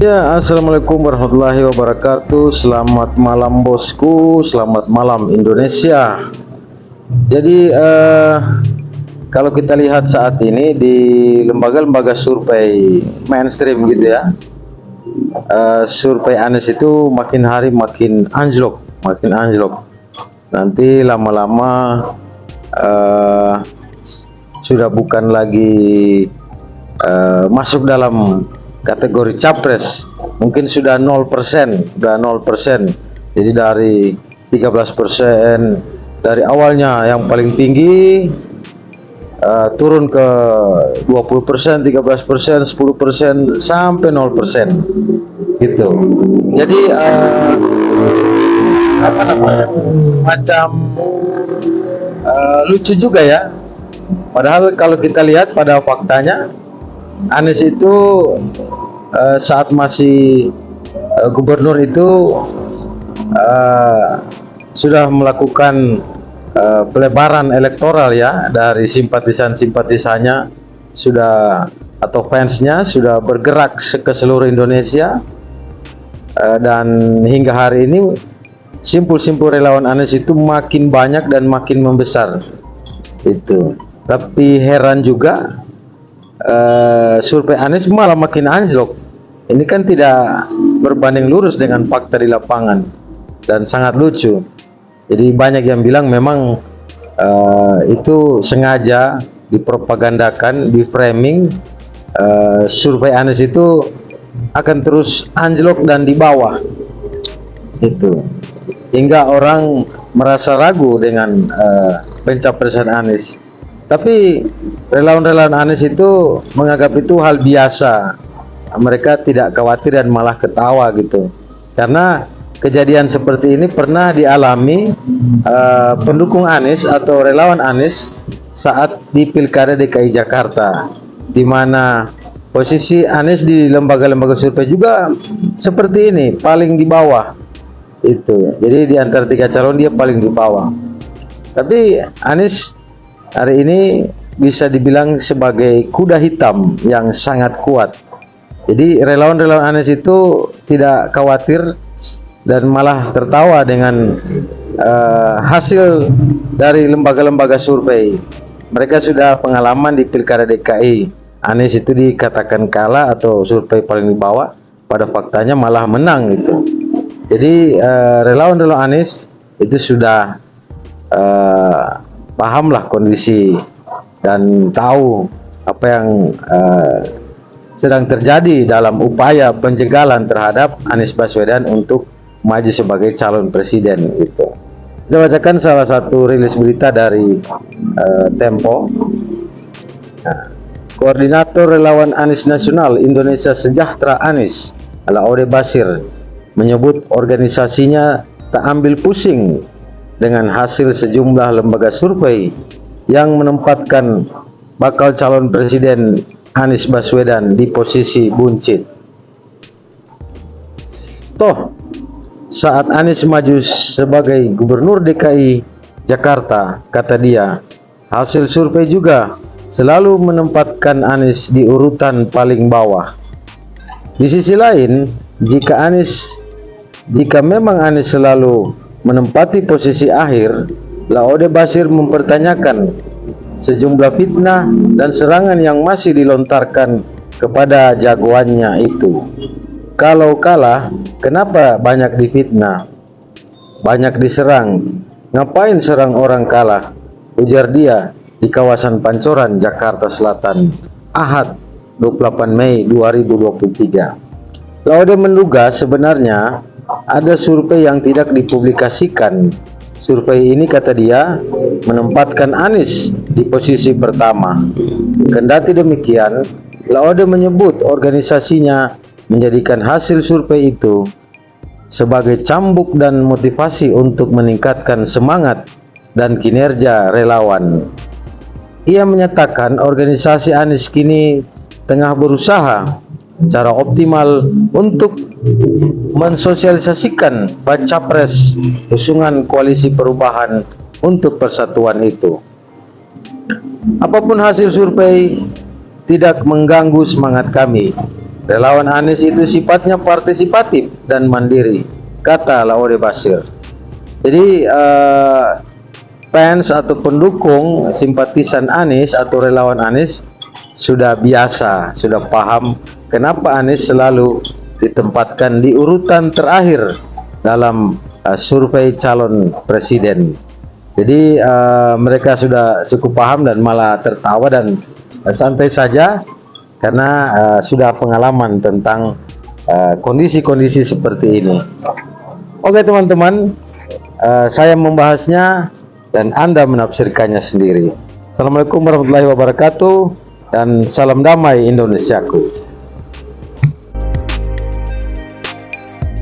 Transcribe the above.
Ya, assalamualaikum warahmatullahi wabarakatuh. Selamat malam bosku, selamat malam Indonesia. Jadi kalau kita lihat saat ini di lembaga-lembaga survei mainstream gitu ya, survei Anies itu makin hari makin anjlok, makin anjlok. Nanti lama-lama sudah bukan lagi masuk dalam kategori capres, mungkin sudah 0%, udah 0%. Jadi dari 13% dari awalnya yang paling tinggi turun ke 20%, 13%, 10%, sampai 0% gitu. Jadi apa namanya, macam lucu juga ya. Padahal kalau kita lihat pada faktanya, Anies itu saat masih gubernur itu sudah melakukan pelebaran elektoral ya, dari simpatisan-simpatisannya sudah, atau fansnya sudah bergerak ke seluruh Indonesia, dan hingga hari ini simpul-simpul relawan Anies itu makin banyak dan makin membesar itu. Tapi heran juga, survei Anies malah makin anjlok. Ini kan tidak berbanding lurus dengan fakta di lapangan dan sangat lucu. Jadi banyak yang bilang memang itu sengaja dipropagandakan, di framing, survei Anies itu akan terus anjlok dan di bawah itu, hingga orang merasa ragu dengan pencapresan Anies. Tapi relawan-relawan Anies itu menganggap itu hal biasa. Mereka tidak khawatir dan malah ketawa gitu. Karena kejadian seperti ini pernah dialami pendukung Anies atau relawan Anies saat di Pilkada DKI Jakarta, di mana posisi Anies di lembaga-lembaga survei juga seperti ini, paling di bawah itu. Jadi di antara tiga calon dia paling di bawah. Tapi Anies hari ini bisa dibilang sebagai kuda hitam yang sangat kuat. Jadi relawan-relawan Anies itu tidak khawatir dan malah tertawa dengan hasil dari lembaga-lembaga survei. Mereka sudah pengalaman di Pilkada DKI. Anies itu dikatakan kalah atau survei paling di bawah, pada faktanya malah menang gitu. Jadi relawan-relawan Anies itu sudah pahamlah kondisi dan tahu apa yang sedang terjadi dalam upaya penjagalan terhadap Anies Baswedan untuk maju sebagai calon presiden gitu. Kita bacakan salah satu rilis berita dari Tempo. Koordinator Relawan Anies Nasional Indonesia Sejahtera Anies, Laode Basir, menyebut organisasinya tak ambil pusing dengan hasil sejumlah lembaga survei yang menempatkan bakal calon presiden Anies Baswedan di posisi buncit. Toh, saat Anies maju sebagai gubernur DKI Jakarta, kata dia, hasil survei juga selalu menempatkan Anies di urutan paling bawah. Di sisi lain, jika memang Anies selalu menempati posisi akhir, Laode Basir mempertanyakan sejumlah fitnah dan serangan yang masih dilontarkan kepada jagoannya itu. Kalau kalah, kenapa banyak difitnah, banyak diserang? Ngapain serang orang kalah? Ujar dia di kawasan Pancoran, Jakarta Selatan, Ahad 28 Mei 2023. Laode menduga sebenarnya ada survei yang tidak dipublikasikan. Survei ini, kata dia, menempatkan Anies di posisi pertama. Kendati demikian, Laode menyebut organisasinya menjadikan hasil survei itu sebagai cambuk dan motivasi untuk meningkatkan semangat dan kinerja relawan. Ia menyatakan organisasi Anies kini tengah berusaha secara optimal untuk mensosialisasikan baca pres usungan koalisi perubahan untuk persatuan itu. Apapun hasil survei tidak mengganggu semangat kami. Relawan Anies itu sifatnya partisipatif dan mandiri, kata Laode Basir. Jadi fans atau pendukung simpatisan Anies atau relawan Anies sudah biasa, sudah paham kenapa Anies selalu ditempatkan di urutan terakhir dalam survei calon presiden. Jadi mereka sudah cukup paham dan malah tertawa dan santai saja karena sudah pengalaman tentang kondisi-kondisi seperti ini. Oke teman-teman, saya membahasnya dan Anda menafsirkannya sendiri. Assalamualaikum warahmatullahi wabarakatuh dan salam damai Indonesiaku.